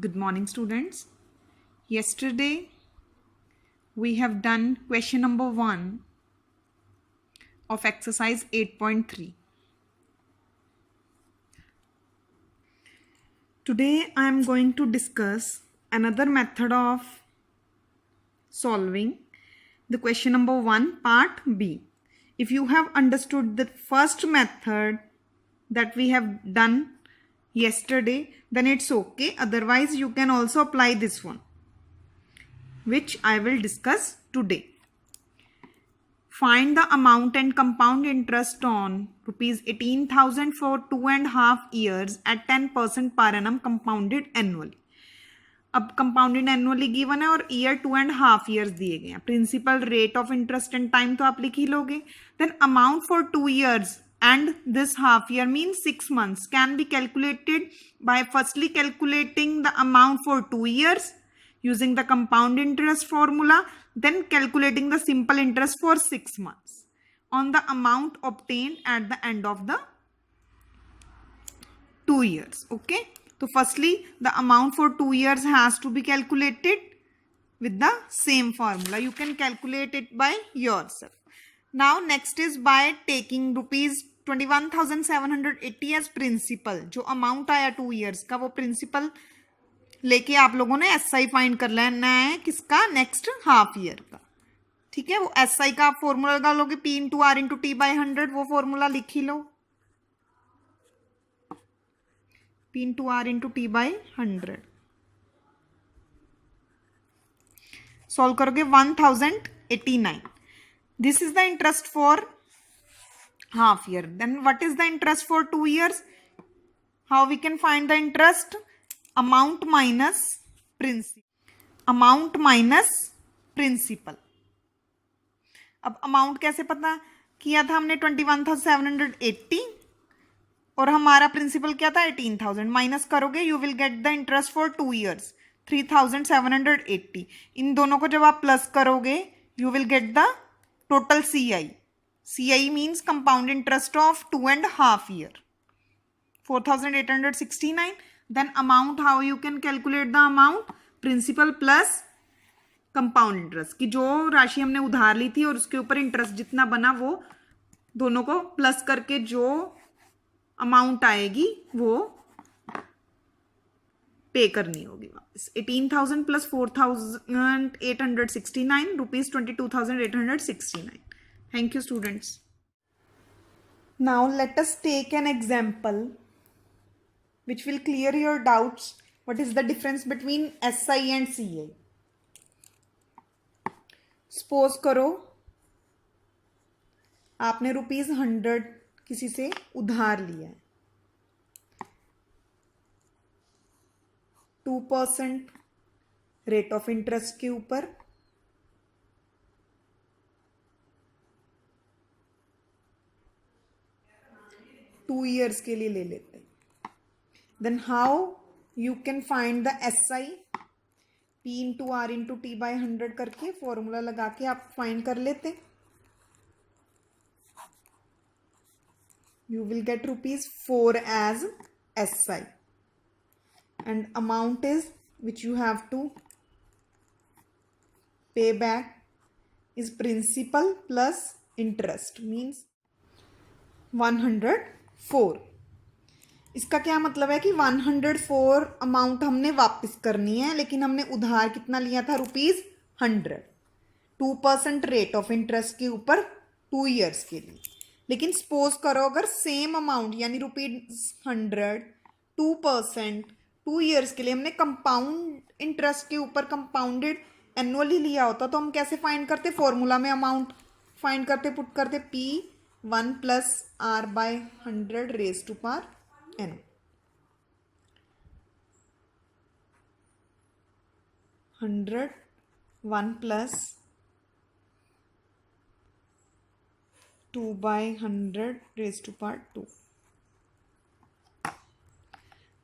Good morning, students. Yesterday, we have done question number 1 of exercise 8.3. Today, I am going to discuss another method of solving the question number 1, part B. If you have understood the first method that we have done yesterday, then it's okay. Otherwise, you can also apply this one, which I will discuss today. Find the amount and compound interest on rupees 18,000 for 2.5 years at 10% per annum compounded annually. अब compounded annually given है और year 2.5 years दिए गए हैं. Principal rate of interest and time तो आप लिख ही लोगे. Then amount for 2 years and this half year means 6 months can be calculated by firstly calculating the amount for 2 years using the compound interest formula, then calculating the simple interest for 6 months on the amount obtained at the end of the 2 years. Okay. So firstly, the amount for 2 years has to be calculated with the same formula. You can calculate it by yourself. Now next is by taking rupees 21,780 as principal. जो amount आया 2 years का वो principal लेके आप लोगों ने SI find कर लेना है किसका, नेक्स्ट हाफ ईयर का. ठीक है. वो SI का आप फॉर्मूला लगा लोगे P into R into T by 100. वो फॉर्मूला लिख ही लो, P into R into T by 100. Solve करोगे 1089. This is the interest for half year. Then what is the interest for 2 years? How we can find the interest? Amount minus principal. Amount minus principal. अब amount कैसे पता किया था हमने? 21,780 और हमारा principal क्या था? 18,000. माइनस करोगे you will get the interest for 2 years 3,780. इन दोनों को जब आप प्लस करोगे you will get the total CI. CI means compound interest of 2.5 year 4,869. Then amount, how you can calculate the amount? Principal plus compound interest. कि जो राशि हमने उधार ली थी और उसके ऊपर इंटरेस्ट जितना बना वो दोनों को प्लस करके जो अमाउंट आएगी वो पे करनी होगी वापस. 18,000 प्लस 4,869 rupees 22,869. Thank you students. Now let us take an example which will clear your doubts. What is the difference between SI and CI? Suppose करो आपने रुपीज 100 किसी से उधार लिया है. 2% रेट ऑफ इंटरेस्ट के ऊपर 2 years के लिए ले लेते हैं. Then how you can find the SI? P into R into T by 100 करके फॉर्मूला लगा के आप फाइंड कर लेते. You will get rupees 4 as SI and amount is which you have to pay back is principal plus interest means 104. इसका क्या मतलब है कि 104 अमाउंट हमने वापस करनी है, लेकिन हमने उधार कितना लिया था? रुपीज 100. 2% रेट ऑफ इंटरेस्ट के ऊपर 2 years के लिए. लेकिन सपोज करो अगर सेम अमाउंट यानी रुपीज 100 2% 2 years के लिए हमने कंपाउंड इंटरेस्ट के ऊपर कंपाउंडेड एनुअली लिया होता तो हम कैसे फाइंड करते? फॉर्मूला में अमाउंट फाइंड करते, पुट करते P1 plus R by 100 raise to power n. 100 1 plus 2 by 100 raised to power 2.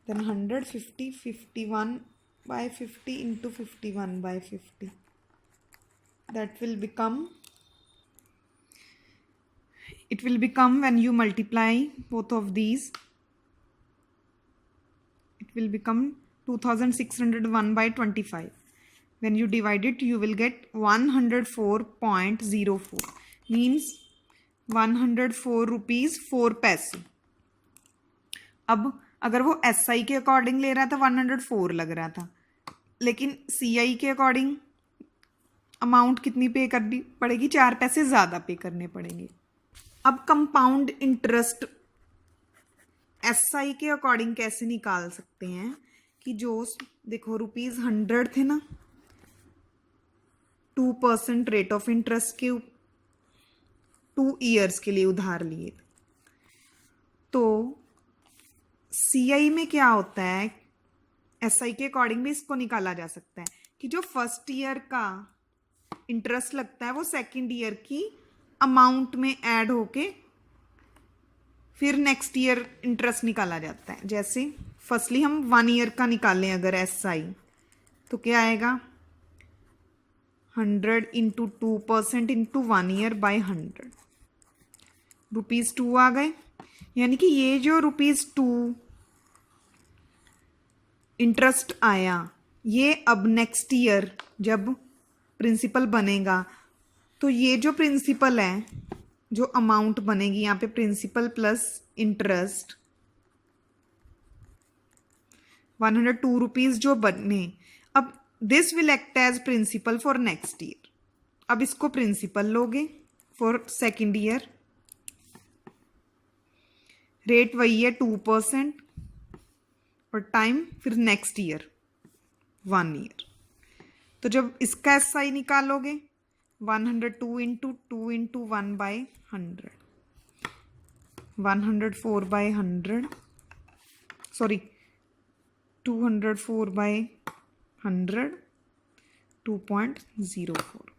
Then 150 51 by 50 into 51 by 50. That will become, it will become when you multiply both of these, it will become 2601 by 25. When you divide it, you will get 104.04. Means 104 rupees 4 पैसे. अब अगर वो SI के according ले रहा था 104 लग रहा था, लेकिन CI के अकॉर्डिंग अमाउंट कितनी पे करनी पड़ेगी? 4 पैसे ज़्यादा पे करने पड़ेंगे. अब कंपाउंड इंटरेस्ट SI के अकॉर्डिंग कैसे निकाल सकते हैं कि जो देखो ₹100 थे ना, 2% रेट ऑफ इंटरेस्ट के 2 ईयर्स के लिए उधार लिए, तो CI में क्या होता है, SI के अकॉर्डिंग भी इसको निकाला जा सकता है कि जो फर्स्ट ईयर का इंटरेस्ट लगता है वो सेकंड ईयर की अमाउंट में ऐड होके फिर नेक्स्ट ईयर इंटरेस्ट निकाला जाता है. जैसे फर्स्टली हम 1 ईयर का निकालें अगर SI, तो क्या आएगा? 100 इंटू 2% इंटू 1 ईयर बाय 100, ₹2 आ गए. यानी कि ये जो ₹2 इंटरेस्ट आया, ये अब नेक्स्ट ईयर जब प्रिंसिपल बनेगा तो ये जो प्रिंसिपल है, जो अमाउंट बनेगी यहाँ पे प्रिंसिपल प्लस इंटरेस्ट, 102 रुपीज जो बने, अब this will act as principal for next year. अब इसको प्रिंसिपल लोगे फॉर सेकेंड ईयर, रेट वही है 2% और टाइम फिर नेक्स्ट ईयर 1 ईयर. तो जब इसका SI निकालोगे 102 into 2 into 1 by 100, 104 by 100, sorry 204 by 100, 2.04.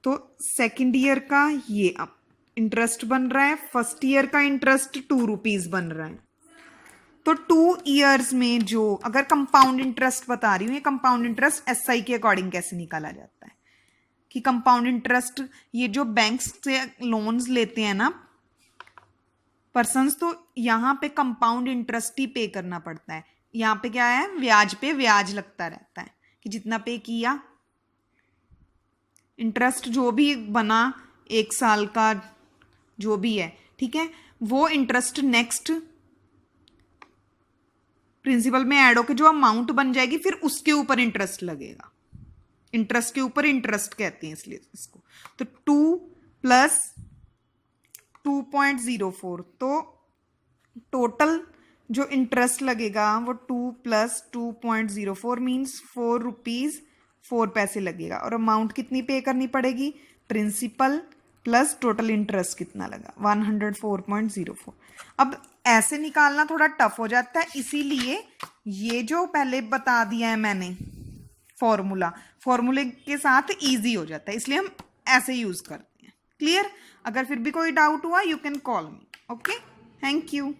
तो सेकेंड ईयर का ये अब इंटरेस्ट बन रहा है, फर्स्ट ईयर का इंटरेस्ट ₹2 बन रहा है. तो 2 ईयर्स में जो अगर कंपाउंड इंटरेस्ट बता रही हूँ, ये कंपाउंड इंटरेस्ट SI के अकॉर्डिंग कैसे निकाला जाता है कि कंपाउंड इंटरेस्ट ये जो बैंक्स से लोन्स लेते हैं ना पर्सन्स, तो यहाँ पे कंपाउंड इंटरेस्ट ही पे करना पड़ता है. यहाँ पे क्या है, ब्याज पे ब्याज लगता रहता है कि जितना पे किया, इंटरेस्ट जो भी बना 1 साल का जो भी है, ठीक है, वो इंटरेस्ट नेक्स्ट प्रिंसिपल में ऐड होकर जो अमाउंट बन जाएगी फिर उसके ऊपर इंटरेस्ट लगेगा. इंटरेस्ट के ऊपर इंटरेस्ट कहते हैं इसलिए इसको. तो 2 प्लस 2.04, तो टोटल जो इंटरेस्ट लगेगा वो 2 प्लस 2.04 मीन्स ₹4 लगेगा. और अमाउंट कितनी पे करनी पड़ेगी? प्रिंसिपल प्लस टोटल इंटरेस्ट कितना लगा? 104.04. अब ऐसे निकालना थोड़ा टफ हो जाता है, इसीलिए ये जो पहले बता दिया है मैंने फॉर्मूले के साथ इजी हो जाता है, इसलिए हम ऐसे यूज करते हैं. क्लियर? अगर फिर भी कोई डाउट हुआ you can call me. Okay, thank you.